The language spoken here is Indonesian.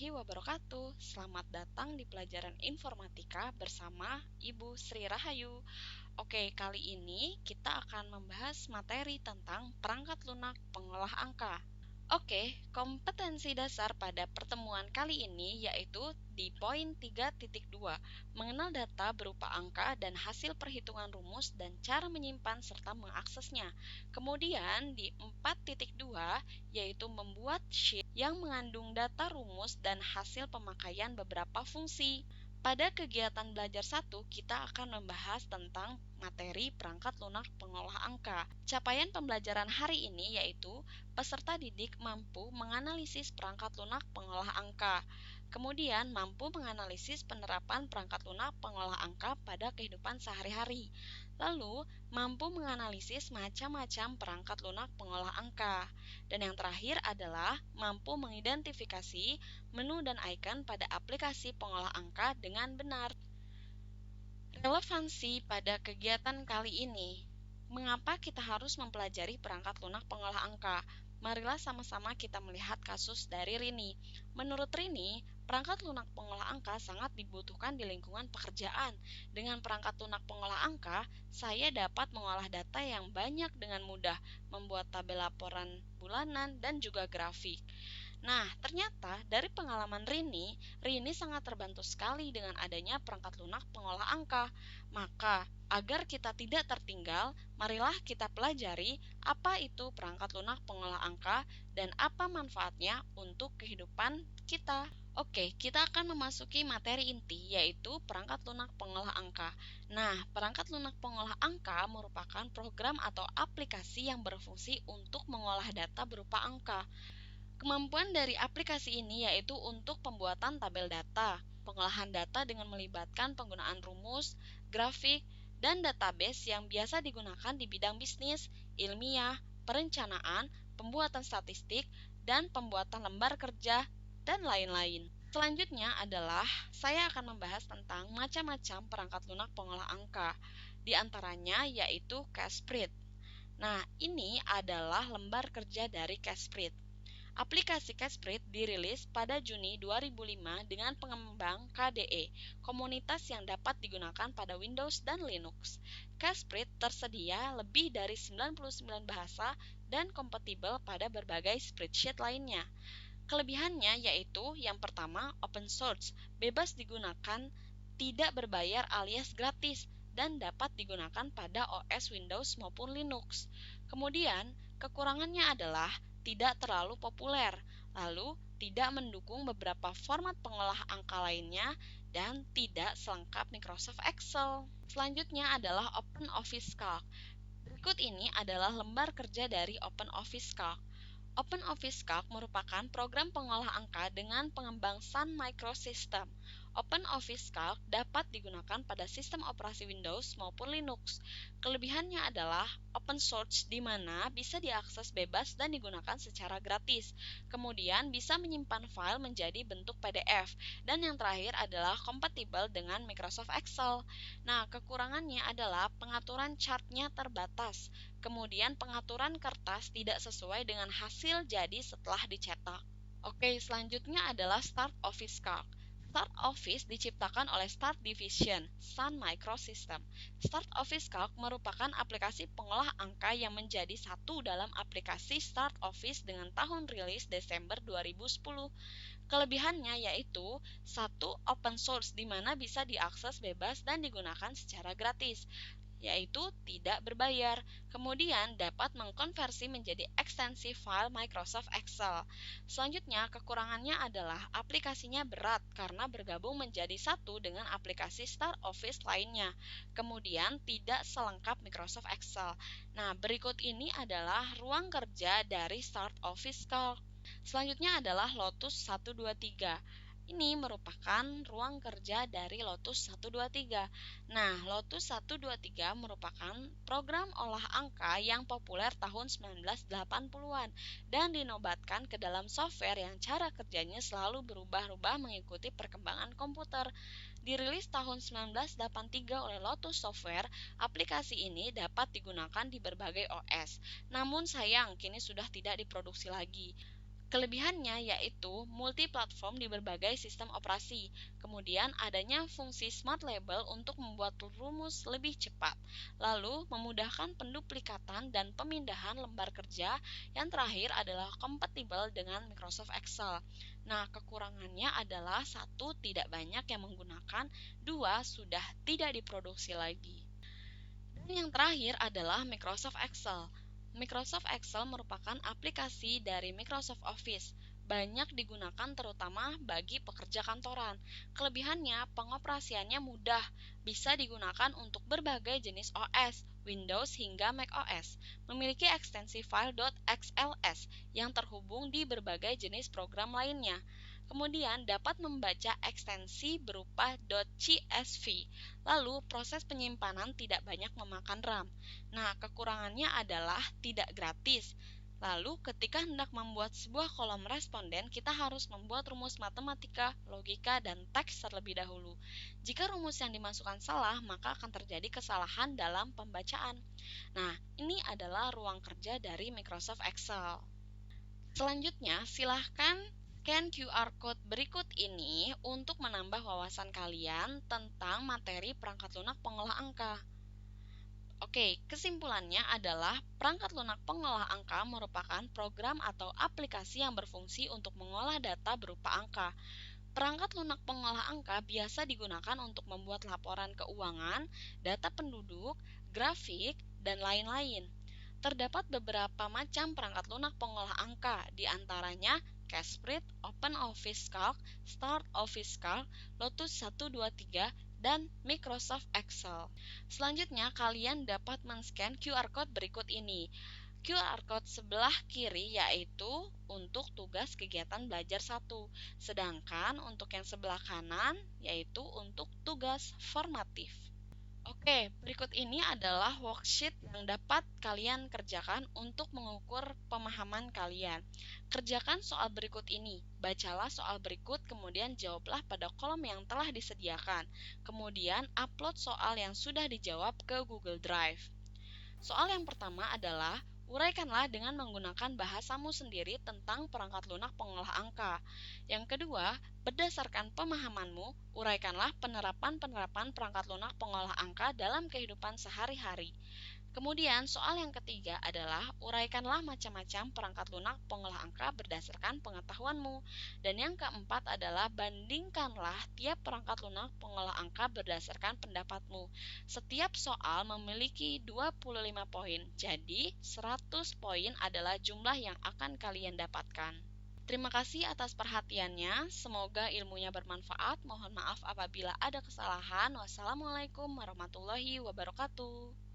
warahmatullahi wabarakatuh. Selamat datang di pelajaran informatika bersama Ibu Sri Rahayu. Oke, kali ini kita akan membahas materi tentang perangkat lunak pengolah angka. Oke, kompetensi dasar pada pertemuan kali ini yaitu di poin 3.2, mengenal data berupa angka dan hasil perhitungan rumus dan cara menyimpan serta mengaksesnya. Kemudian di 4.2 yaitu membuat sheet yang mengandung data rumus dan hasil pemakaian beberapa fungsi. Pada kegiatan belajar 1, kita akan membahas tentang materi perangkat lunak pengolah angka. Capaian pembelajaran hari ini yaitu peserta didik mampu menganalisis perangkat lunak pengolah angka. Kemudian mampu menganalisis penerapan perangkat lunak pengolah angka pada kehidupan sehari-hari. Lalu, mampu menganalisis macam-macam perangkat lunak pengolah angka. Dan yang terakhir adalah mampu mengidentifikasi menu dan icon pada aplikasi pengolah angka dengan benar. Relevansi pada kegiatan kali ini. Mengapa kita harus mempelajari perangkat lunak pengolah angka? Marilah sama-sama kita melihat kasus dari Rini. Menurut Rini, perangkat lunak pengolah angka sangat dibutuhkan di lingkungan pekerjaan. Dengan perangkat lunak pengolah angka, saya dapat mengolah data yang banyak dengan mudah, membuat tabel laporan bulanan dan juga grafik. Nah, ternyata dari pengalaman Rini sangat terbantu sekali dengan adanya perangkat lunak pengolah angka. Maka, agar kita tidak tertinggal, marilah kita pelajari apa itu perangkat lunak pengolah angka dan apa manfaatnya untuk kehidupan kita. Oke, kita akan memasuki materi inti, yaitu perangkat lunak pengolah angka. Nah, perangkat lunak pengolah angka merupakan program atau aplikasi yang berfungsi untuk mengolah data berupa angka. Kemampuan dari aplikasi ini yaitu untuk pembuatan tabel data, pengolahan data dengan melibatkan penggunaan rumus, grafik, dan database yang biasa digunakan di bidang bisnis, ilmiah, perencanaan, pembuatan statistik, dan pembuatan lembar kerja, dan lain-lain. Selanjutnya adalah saya akan membahas tentang macam-macam perangkat lunak pengolah angka, di antaranya yaitu Casprint. Nah, ini adalah lembar kerja dari Casprint. Aplikasi Casprint dirilis pada Juni 2005 dengan pengembang KDE, komunitas yang dapat digunakan pada Windows dan Linux. Casprint tersedia lebih dari 99 bahasa dan kompatibel pada berbagai spreadsheet lainnya. Kelebihannya yaitu yang pertama, open source, bebas digunakan, tidak berbayar alias gratis, dan dapat digunakan pada OS Windows maupun Linux. Kemudian, kekurangannya adalah tidak terlalu populer, lalu tidak mendukung beberapa format pengolah angka lainnya, dan tidak selengkap Microsoft Excel. Selanjutnya adalah OpenOffice Calc. Berikut ini adalah lembar kerja dari OpenOffice Calc. OpenOffice Calc merupakan program pengolah angka dengan pengembang Sun Microsystems. OpenOffice Calc dapat digunakan pada sistem operasi Windows maupun Linux. Kelebihannya adalah open source di mana bisa diakses bebas dan digunakan secara gratis. Kemudian bisa menyimpan file menjadi bentuk PDF. Dan yang terakhir adalah kompatibel dengan Microsoft Excel. Nah, kekurangannya adalah pengaturan chartnya terbatas. Kemudian pengaturan kertas tidak sesuai dengan hasil jadi setelah dicetak. Oke, selanjutnya adalah Start Office Calc. Start Office diciptakan oleh Start Division, Sun Microsystems. Start Office Calc merupakan aplikasi pengolah angka yang menjadi satu dalam aplikasi Start Office dengan tahun rilis Desember 2010. Kelebihannya yaitu satu, open source di mana bisa diakses bebas dan digunakan secara gratis, yaitu tidak berbayar. Kemudian dapat mengkonversi menjadi ekstensi file Microsoft Excel. Selanjutnya, kekurangannya adalah aplikasinya berat karena bergabung menjadi satu dengan aplikasi Start Office lainnya. Kemudian tidak selengkap Microsoft Excel. Nah, berikut ini adalah ruang kerja dari Start Office Calc. Selanjutnya adalah Lotus 123. Ini merupakan ruang kerja dari Lotus 123. Nah, Lotus 123 merupakan program olah angka yang populer tahun 1980-an dan dinobatkan ke dalam software yang cara kerjanya selalu berubah-ubah mengikuti perkembangan komputer. Dirilis tahun 1983 oleh Lotus Software, aplikasi ini dapat digunakan di berbagai OS. Namun sayang, kini sudah tidak diproduksi lagi. Kelebihannya yaitu multi-platform di berbagai sistem operasi, kemudian adanya fungsi Smart Label untuk membuat rumus lebih cepat, lalu memudahkan penduplikatan dan pemindahan lembar kerja, yang terakhir adalah kompatibel dengan Microsoft Excel. Nah, kekurangannya adalah satu, tidak banyak yang menggunakan, dua, sudah tidak diproduksi lagi. Dan yang terakhir adalah Microsoft Excel. Microsoft Excel merupakan aplikasi dari Microsoft Office. Banyak digunakan terutama bagi pekerja kantoran. Kelebihannya, pengoperasiannya mudah, bisa digunakan untuk berbagai jenis OS, Windows hingga macOS. Memiliki ekstensi file .xls yang terhubung di berbagai jenis program lainnya. Kemudian dapat membaca ekstensi berupa .csv. Lalu proses penyimpanan tidak banyak memakan RAM. Nah, kekurangannya adalah tidak gratis. Lalu ketika hendak membuat sebuah kolom responden, kita harus membuat rumus matematika, logika, dan teks terlebih dahulu. Jika rumus yang dimasukkan salah, maka akan terjadi kesalahan dalam pembacaan. Nah, ini adalah ruang kerja dari Microsoft Excel. Selanjutnya, silahkan scan QR Code berikut ini untuk menambah wawasan kalian tentang materi perangkat lunak pengolah angka. Oke, kesimpulannya adalah perangkat lunak pengolah angka merupakan program atau aplikasi yang berfungsi untuk mengolah data berupa angka. Perangkat lunak pengolah angka biasa digunakan untuk membuat laporan keuangan, data penduduk, grafik, dan lain-lain. Terdapat beberapa macam perangkat lunak pengolah angka, di antaranya Casprint, OpenOffice Calc, Start Office Calc, Lotus 123, dan Microsoft Excel. Selanjutnya, kalian dapat men-scan QR Code berikut ini. QR Code sebelah kiri yaitu untuk tugas kegiatan belajar 1, sedangkan untuk yang sebelah kanan yaitu untuk tugas formatif. Oke, berikut ini adalah worksheet yang dapat kalian kerjakan untuk mengukur pemahaman kalian. Kerjakan soal berikut ini. Bacalah soal berikut, kemudian jawablah pada kolom yang telah disediakan. Kemudian upload soal yang sudah dijawab ke Google Drive. Soal yang pertama adalah uraikanlah dengan menggunakan bahasamu sendiri tentang perangkat lunak pengolah angka. Yang kedua, berdasarkan pemahamanmu, uraikanlah penerapan-penerapan perangkat lunak pengolah angka dalam kehidupan sehari-hari. Kemudian, soal yang ketiga adalah uraikanlah macam-macam perangkat lunak pengolah angka berdasarkan pengetahuanmu. Dan yang keempat adalah bandingkanlah tiap perangkat lunak pengolah angka berdasarkan pendapatmu. Setiap soal memiliki 25 poin, jadi 100 poin adalah jumlah yang akan kalian dapatkan. Terima kasih atas perhatiannya, semoga ilmunya bermanfaat. Mohon maaf apabila ada kesalahan. Wassalamualaikum warahmatullahi wabarakatuh.